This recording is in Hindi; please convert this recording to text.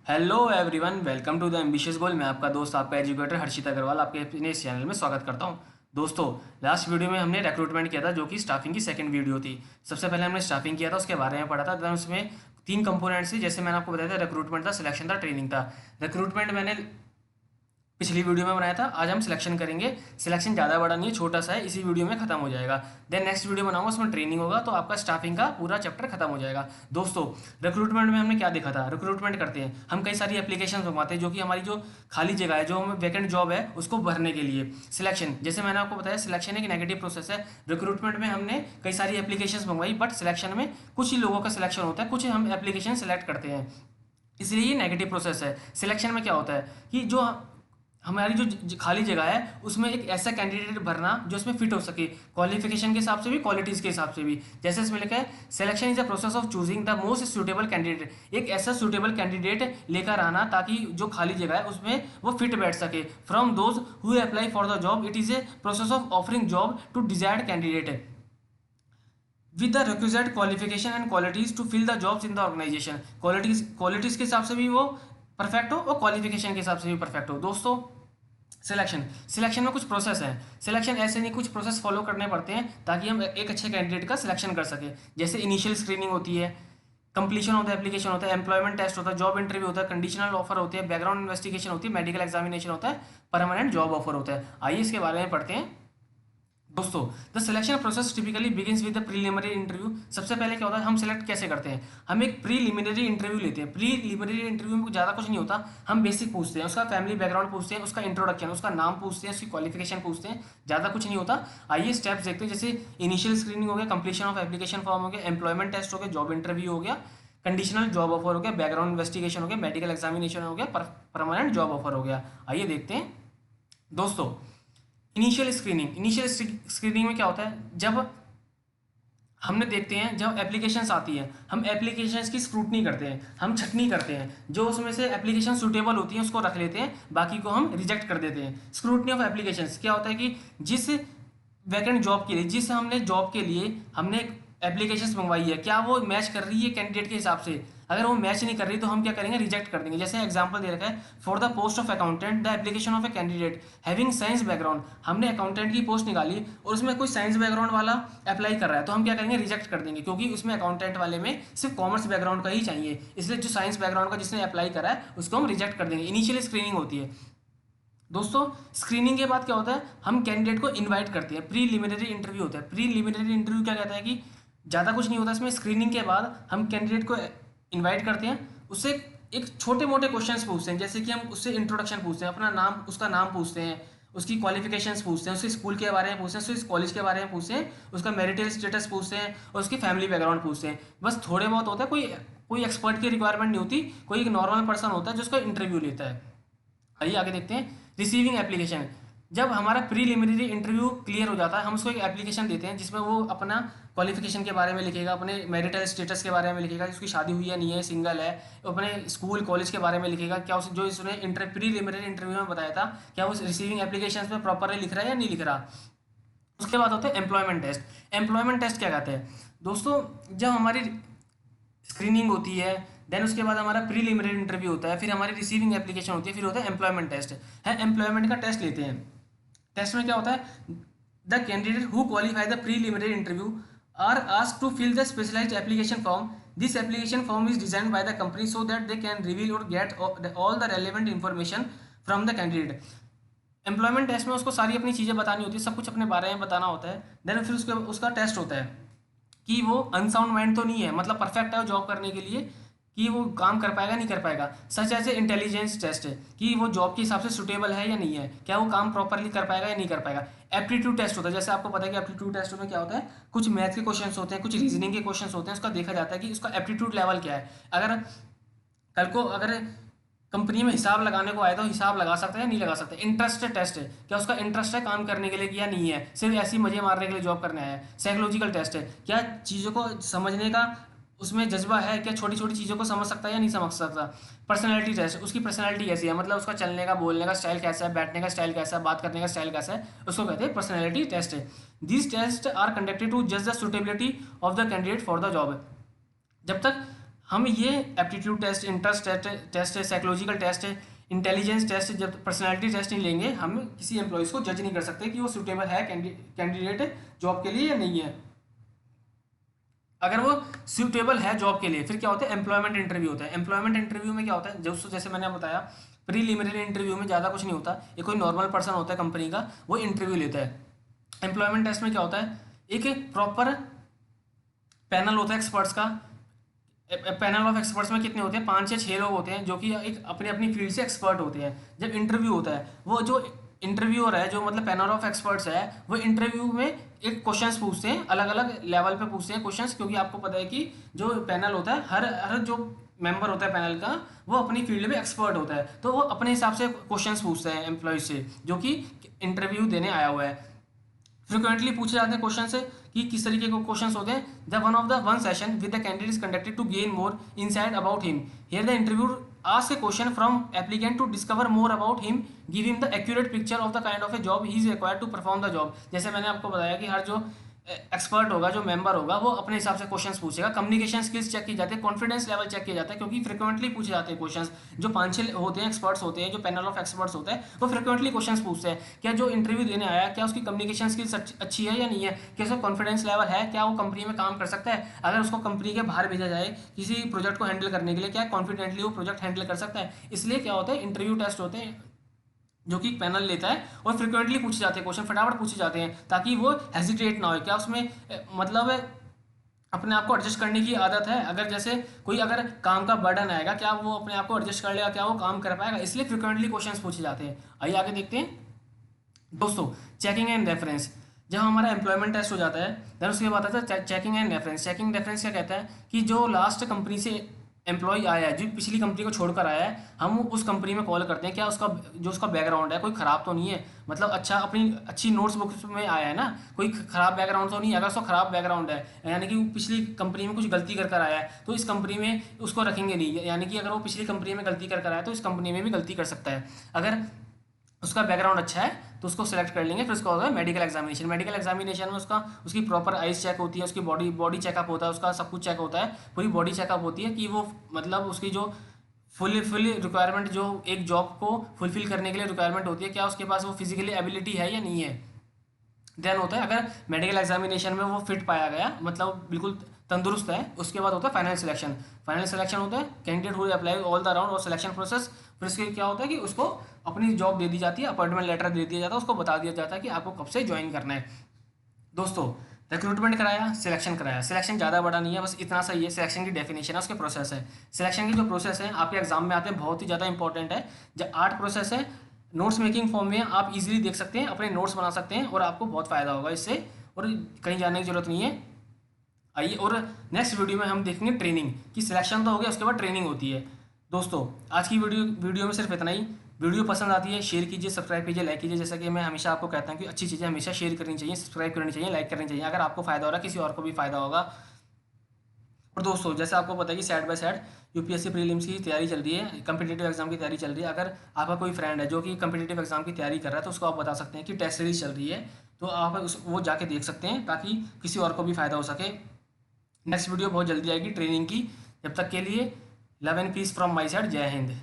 Hello everyone, welcome to the ambitious goal. मैं आपका दोस्त, आपका एजुकेटर हर्षित अग्रवाल, आपके अपने इस चैनल में स्वागत करता हूं। दोस्तों, लास्ट वीडियो में हमने रिक्रूटमेंट किया था, जो कि स्टाफिंग की सेकंड वीडियो थी। सबसे पहले हमने स्टाफिंग किया था, उसके बारे में पढ़ा था। देन उसमें तीन कंपोनेंट्स थी, जैसे मैंने आपको बताया था। रिक्रूटमेंट था, सिलेक्शन था, ट्रेनिंग था। रिक्रूटमेंट मैंने पिछली वीडियो में बनाया था। आज हम सिलेक्शन करेंगे। सिलेक्शन ज़्यादा बड़ा नहीं है, छोटा सा है, इसी वीडियो में खत्म हो जाएगा। देन नेक्स्ट वीडियो बनाऊंगा, उसमें ट्रेनिंग होगा, तो आपका स्टाफिंग का पूरा चैप्टर खत्म हो जाएगा। दोस्तों, रिक्रूटमेंट में हमने क्या देखा था? रिक्रूटमेंट करते हैं हम, कई सारी एप्लीकेशन मंगवाते हैं, जो कि हमारी जो खाली जगह है, जो हमें वैकेंट जॉब है, उसको भरने के लिए। सिलेक्शन, जैसे मैंने आपको बताया, सिलेक्शन एक नेगेटिव प्रोसेस है। रिक्रूटमेंट में हमने कई सारी एप्लीकेशन मंगवाई, बट सिलेक्शन में कुछ ही लोगों का सिलेक्शन होता है, कुछ हम एप्लीकेशन सेलेक्ट करते हैं, इसलिए ये नेगेटिव प्रोसेस है। सिलेक्शन में क्या होता है कि जो हमारी जो खाली जगह है, उसमें एक ऐसा कैंडिडेट भरना जो उसमें फिट हो सके, क्वालिफिकेशन के हिसाब से भी, क्वालिटीज़ के हिसाब से भी। जैसे इसमें लिखा है, selection is a process of choosing the most suitable candidate. एक ऐसा सूटेबल कैंडिडेट लेकर आना ताकि जो खाली जगह है उसमें वो फिट बैठ सके। From those who apply for the job, it is a process of offering job to desired candidate with the requisite qualification and qualities to fill the jobs in the organization. Qualities के हिसाब से भी वो परफेक्ट हो और क्वालिफिकेशन के हिसाब से भी परफेक्ट हो। दोस्तों, सिलेक्शन में कुछ प्रोसेस है। सिलेक्शन ऐसे नहीं, कुछ प्रोसेस फॉलो करने पड़ते हैं ताकि हम एक अच्छे कैंडिडेट का सिलेक्शन कर सके। जैसे इनिशियल स्क्रीनिंग होती है, कंप्लीशन ऑफ द एप्लीकेशन होता है, एम्प्लॉयमेंट टेस्ट होता है, जॉब इंटरव्यू होता है, कंडीशनल ऑफर होती है, बैकग्राउंड इन्वेस्टिगेशन होती है, मेडिकल एग्जामिनेशन होता है, परमानेंट जॉब ऑफर होता है। आइए इसके बारे में पढ़ते हैं। दोस्तों, the selection process typically begins with the preliminary interview. सबसे पहले क्या होता है, हम सिलेक्ट कैसे करते हैं? हम एक प्रीलिमिनरी इंटरव्यू लेते हैं। प्रीलिमिनरी इंटरव्यू में ज़्यादा कुछ नहीं होता। हम बेसिक पूछते हैं, उसका फैमिली बैकग्राउंड पूछते हैं, उसका इंट्रोडक्शन, उसका नाम पूछते हैं, उसकी क्वालिफिकेशन पूछते हैं, ज़्यादा कुछ नहीं होता। आइए स्टेप्स देखते हैं। जैसे इनिशियल स्क्रीनिंग हो गया, कंप्लीशन ऑफ एप्लीकेशन फॉर्म हो गया, एम्प्लॉयमेंट टेस्ट हो गया, जॉब इंटरव्यू हो गया, कंडीशनल जॉब ऑफर हो गया, बैकग्राउंड इन्वेस्टिगेशन हो गया, मेडिकल एग्जामिनेशन हो गया, परमानेंट जॉब ऑफर हो गया। आइए देखते हैं। दोस्तों, इनिशियल स्क्रीनिंग में क्या होता है? जब हमने देखते हैं, जब एप्लीकेशंस आती है, हम एप्लीकेशंस की स्क्रूटनी करते हैं, हम छटनी करते हैं। जो उसमें से एप्लीकेशन सूटेबल होती हैं उसको रख लेते हैं, बाकी को हम रिजेक्ट कर देते हैं। स्क्रूटनी ऑफ एप्लीकेशंस क्या होता है कि जिस वैकेंट जॉब के लिए, जिस हमने जॉब के लिए हमने एप्लीकेशंस मंगवाई है, क्या वो मैच कर रही है कैंडिडेट के हिसाब से? अगर वो मैच नहीं कर रही तो हम क्या करेंगे? रिजेक्ट कर देंगे। जैसे एग्जांपल दे रखा है, for the post of accountant the application of a candidate having science background. हमने अकाउंटेंट की पोस्ट निकाली और उसमें कोई साइंस बैकग्राउंड वाला अप्लाई कर रहा है, तो हम क्या करेंगे? रिजेक्ट कर देंगे, क्योंकि उसमें अकाउंटेंट वाले में सिर्फ कॉमर्स बैकग्राउंड का ही चाहिए। इसलिए जो साइंस बैकग्राउंड का जिसने अप्लाई करा है उसको हम रिजेक्ट कर देंगे। इनिशियल स्क्रीनिंग होती है। दोस्तों, स्क्रीनिंग के बाद क्या होता है? हम कैंडिडेट को इनवाइट करते हैं। प्रीलिमिनरी इंटरव्यू होता है। प्रीलिमिनरी इंटरव्यू क्या कहता है कि ज़्यादा कुछ नहीं होता इसमें। स्क्रीनिंग के बाद हम कैंडिडेट को इनवाइट करते हैं, उससे एक छोटे मोटे क्वेश्चंस पूछते हैं। जैसे कि हम उससे इंट्रोडक्शन पूछते हैं, अपना नाम, उसका नाम पूछते हैं, उसकी क्वालिफिकेशंस पूछते हैं, उसके स्कूल के बारे में पूछते हैं, उसके कॉलेज के बारे में पूछते हैं, उसका मैरिटल स्टेटस पूछते हैं और उसकी फैमिली बैकग्राउंड पूछते हैं। बस थोड़े बहुत होता है, कोई कोई एक्सपर्ट की रिक्वायरमेंट नहीं होती। कोई एक नॉर्मल पर्सन होता है जो उसका इंटरव्यू लेता है। आइए आगे देखते हैं। रिसीविंग एप्लीकेशन, जब हमारा प्रीलिमिनरी इंटरव्यू क्लियर हो जाता है, हम उसको एक एप्लीकेशन देते हैं जिसमें वो अपना क्वालिफिकेशन के बारे में लिखेगा, अपने मैरिटल स्टेटस के बारे में लिखेगा, उसकी शादी हुई है नहीं है, सिंगल है, अपने स्कूल कॉलेज के बारे में लिखेगा, क्या उस जो इसने प्रीलिमिनरी इंटरव्यू में बताया था, क्या उस रिसीविंग एप्लीकेशन में प्रॉपरली लिख रहा है या नहीं लिख रहा। उसके बाद होता है एम्प्लॉयमेंट टेस्ट। एम्प्लॉयमेंट टेस्ट क्या कहते हैं? दोस्तों, जब हमारी स्क्रीनिंग होती है, देन उसके बाद हमारा प्रीलिमिनरी इंटरव्यू होता है, फिर हमारी रिसीविंग एप्लीकेशन होती है, फिर होता है एम्प्लॉयमेंट टेस्ट। है, एम्प्लॉयमेंट का टेस्ट लेते हैं। टेस्ट में क्या होता है? The candidate who qualify the preliminary interview are asked to fill the specialised application form. This application form is designed by the company so that they can reveal or get all the relevant information from the candidate. Employment test में उसको सारी अपनी चीज़ें बतानी होती है, सब कुछ अपने बारे में बताना होता है। देन फिर उसके उसका टेस्ट होता है कि वो अनसाउंड माइंड तो नहीं है, मतलब परफेक्ट है वो जॉब करने के लिए, कि वो काम कर पाएगा नहीं कर पाएगा। सच ऐसे इंटेलिजेंस टेस्ट है कि वो जॉब के हिसाब से सुटेबल है या नहीं है, क्या वो काम प्रॉपरली कर पाएगा या नहीं कर पाएगा। एप्टीट्यूड टेस्ट होता है। जैसे आपको पता है कि एप्टीट्यूड टेस्ट में क्या होता है, कुछ मैथ के क्वेश्चन होते हैं, कुछ रीजनिंग के क्वेश्चन होते हैं, उसका देखा जाता है कि उसका एप्टीट्यूड लेवल क्या है। अगर कल को अगर कंपनी में हिसाब लगाने को आए तो हिसाब लगा सकता है या नहीं लगा सकता। इंटरेस्ट टेस्ट है, क्या उसका इंटरेस्ट है काम करने के लिए या नहीं है, सिर्फ ऐसे ही मजे मारने के लिए जॉब करने आया है। साइकोलॉजिकल टेस्ट है, क्या चीज़ों को समझने का उसमें जज्बा है, क्या छोटी छोटी चीज़ों को समझ सकता है या नहीं समझ सकता। पर्सनैलिटी टेस्ट, उसकी पर्सनैलिटी कैसी है, मतलब उसका चलने का, बोलने का स्टाइल कैसा है, बैठने का स्टाइल कैसा है, बात करने का स्टाइल कैसा है, उसको कहते हैं पर्सनैलिटी टेस्ट है। This test are conducted to जज the suitability of the candidate for the job. जब तक हम ये एप्टीट्यूड टेस्ट, इंटरेस्ट टेस्ट है, साइकोलॉजिकल टेस्ट है, इंटेलिजेंस टेस्ट, जब पर्सनैलिटी टेस्ट नहीं लेंगे हम किसी एम्प्लॉयज़ को जज नहीं कर सकते कि वो सूटेबल है कैंडिडेट जॉब के लिए या नहीं है। अगर वो सूटेबल है जॉब के लिए, फिर क्या होता है, एम्प्लॉयमेंट इंटरव्यू होता है। एम्प्लॉयमेंट इंटरव्यू में क्या होता है, जैसे मैंने बताया प्रीलिमिनरी इंटरव्यू में ज़्यादा कुछ नहीं होता, ये कोई नॉर्मल पर्सन होता है कंपनी का, वो इंटरव्यू लेता है। एम्प्लॉयमेंट टेस्ट में क्या होता है, एक प्रॉपर पैनल होता है एक्सपर्ट्स का। पैनल ऑफ एक्सपर्ट्स में कितने होते हैं, 5 या 6 लोग होते हैं जो कि एक अपनी अपनी फील्ड से एक्सपर्ट होते हैं। जब इंटरव्यू होता है, वो जो इंटरव्यूअर है, जो मतलब पैनल ऑफ एक्सपर्ट्स है, वो इंटरव्यू में एक क्वेश्चंस पूछते हैं, अलग अलग लेवल पे पूछते हैं क्वेश्चंस, क्योंकि आपको पता है कि जो पैनल होता है, हर जो मेंबर होता है पैनल का, वो अपनी फील्ड में एक्सपर्ट होता है, तो वो अपने हिसाब से क्वेश्चंस पूछते हैं एम्प्लॉयज से जो कि इंटरव्यू देने आया हुआ है। फ्रिक्वेंटली पूछे जाते हैं क्वेश्चन से कि किस तरीके के क्वेश्चंस होते हैं। The one session with the candidate is conducted to gain more insight about him. Here the interview ask a question from applicant to discover more about him, give him the accurate picture of the kind of a job he is required to perform the job। जैसे मैंने आपको बताया कि हर जो एक्सपर्ट होगा, जो मेंबर होगा, वो अपने हिसाब से क्वेश्चंस पूछेगा। कम्युनिकेशन स्किल्स चेक की जाती है, कॉन्फिडेंस लेवल चेक किया जाता है, क्योंकि फ्रिक्वेंटली पूछे जाते हैं क्वेश्चंस। जो 5-6 होते हैं एक्सपर्ट्स होते हैं, जो पैनल ऑफ एक्सपर्ट्स होता है, वो फ्रिक्वेंटली क्वेश्चंस पूछते हैं। क्या जो इंटरव्यू देने आया है, क्या उसकी कम्युनिकेशन स्किल्स अच्छी है या नहीं है, क्या उसका कॉन्फिडेंस लेवल है, क्या वो कंपनी में काम कर सकता है। अगर उसको कंपनी के बाहर भेजा जाए किसी प्रोजेक्ट को हैंडल करने के लिए, क्या कॉन्फिडेंटली वो प्रोजेक्ट हैंडल कर सकता है। इसलिए क्या होता है, इंटरव्यू टेस्ट होते हैं जो कि पैनल लेता है, और फ्रिक्वेंटली पूछे जाते हैं क्वेश्चन, फटाफट पूछे जाते हैं, ताकि वो हेजिटेट ना हो। क्या उसमें मतलब अपने आप को एडजस्ट करने की आदत है, अगर जैसे कोई अगर काम का बर्डन आएगा, क्या वो अपने आप को एडजस्ट कर लेगा, क्या वो काम कर पाएगा, इसलिए फ्रिक्वेंटली क्वेश्चंस पूछे जाते हैं। आइए आगे देखते हैं दोस्तों, चेकिंग एंड रेफरेंस। जब हमारा एम्प्लॉयमेंट टेस्ट हो जाता है, देन उसके बाद आता है checking and reference. Checking reference क्या कहता है कि जो लास्ट कंपनी से एम्प्लॉय आया है, जो पिछली कंपनी को छोड़कर आया है, हम उस कंपनी में कॉल करते हैं, क्या उसका बैकग्राउंड है कोई ख़राब तो नहीं है, मतलब अपनी अच्छी नोट्स बुक्स में आया है ना, कोई ख़राब बैकग्राउंड तो नहीं है। अगर उसका ख़राब बैकग्राउंड है, यानी कि वो पिछली कंपनी में कुछ गलती कर आया है, तो इस कंपनी में उसको रखेंगे नहीं। यानी कि अगर वो पिछली कंपनी में गलती कर आया है, तो इस कंपनी में भी गलती कर सकता है। अगर उसका बैकग्राउंड अच्छा है तो उसको सेलेक्ट कर लेंगे। फिर उसका होता है मेडिकल एग्जामिनेशन। मेडिकल एग्जामिनेशन में उसकी प्रॉपर आइज चेक होती है, उसकी बॉडी चेकअप होता है, उसका सब कुछ चेक होता है, पूरी बॉडी चेकअप होती है कि वो मतलब उसकी जो फुल रिक्वायरमेंट, जो एक जॉब को फुलफिल करने के लिए रिक्वायरमेंट होती है, क्या उसके पास वो फिजिकली एबिलिटी है या नहीं है। देन होता है अगर मेडिकल एग्जामिनेशन में वो फिट पाया गया, मतलब बिल्कुल तंदुरुस्त है, उसके बाद होता है फाइनल सिलेक्शन। फाइनल सिलेक्शन होता है candidate who apply all the round और सिलेक्शन प्रोसेस। फिर उसके क्या होता है कि उसको अपनी जॉब दे दी जाती है, अपॉइंटमेंट लेटर दे दिया जाता है, उसको बता दिया जाता है कि आपको कब से ज्वाइन करना है। दोस्तों, रिक्रूटमेंट कराया, सिलेक्शन कराया। सिलेक्शन ज़्यादा बड़ा नहीं है, बस इतना सा ही है। सिलेक्शन की डेफिनेशन है, उसके प्रोसेस है। सिलेक्शन की जो प्रोसेस है आपके एग्जाम में आते हैं, बहुत ही ज़्यादा इंपॉर्टेंट है। जब 8 प्रोसेस है, नोट्स मेकिंग फॉर्म में आप इजीली देख सकते हैं, अपने नोट्स बना सकते हैं, और आपको बहुत फ़ायदा होगा इससे, और कहीं जाने की जरूरत नहीं है। आइए, और नेक्स्ट वीडियो में हम देखेंगे ट्रेनिंग की। सिलेक्शन तो हो गया, उसके बाद ट्रेनिंग होती है। दोस्तों, आज की वीडियो में सिर्फ इतना ही। वीडियो पसंद आती है, शेयर कीजिए, सब्सक्राइब कीजिए, लाइक कीजिए। जैसा कि मैं हमेशा आपको कहता हूँ कि अच्छी चीज़ें हमेशा शेयर करनी चाहिए, सब्सक्राइब करनी चाहिए, लाइक करनी चाहिए। अगर आपको फ़ायदा हो रहा है, किसी और को भी फ़ायदा होगा। और दोस्तों, जैसे आपको पता है कि side by side UPSC prelims की तैयारी चल रही है, कम्पिटिटिव एग्जाम की तैयारी चल रही है। अगर आपका कोई फ्रेंड है जो कि कम्पिटिटिव एग्जाम की तैयारी कर रहा है, तो उसको आप बता सकते हैं कि टेस्ट सीरीज चल रही है, तो आप वो जाके देख सकते हैं, ताकि किसी और को भी फ़ायदा हो सके। नेक्स्ट वीडियो बहुत जल्दी आएगी ट्रेनिंग की। जब तक के लिए love and peace from my side. जय हिंद।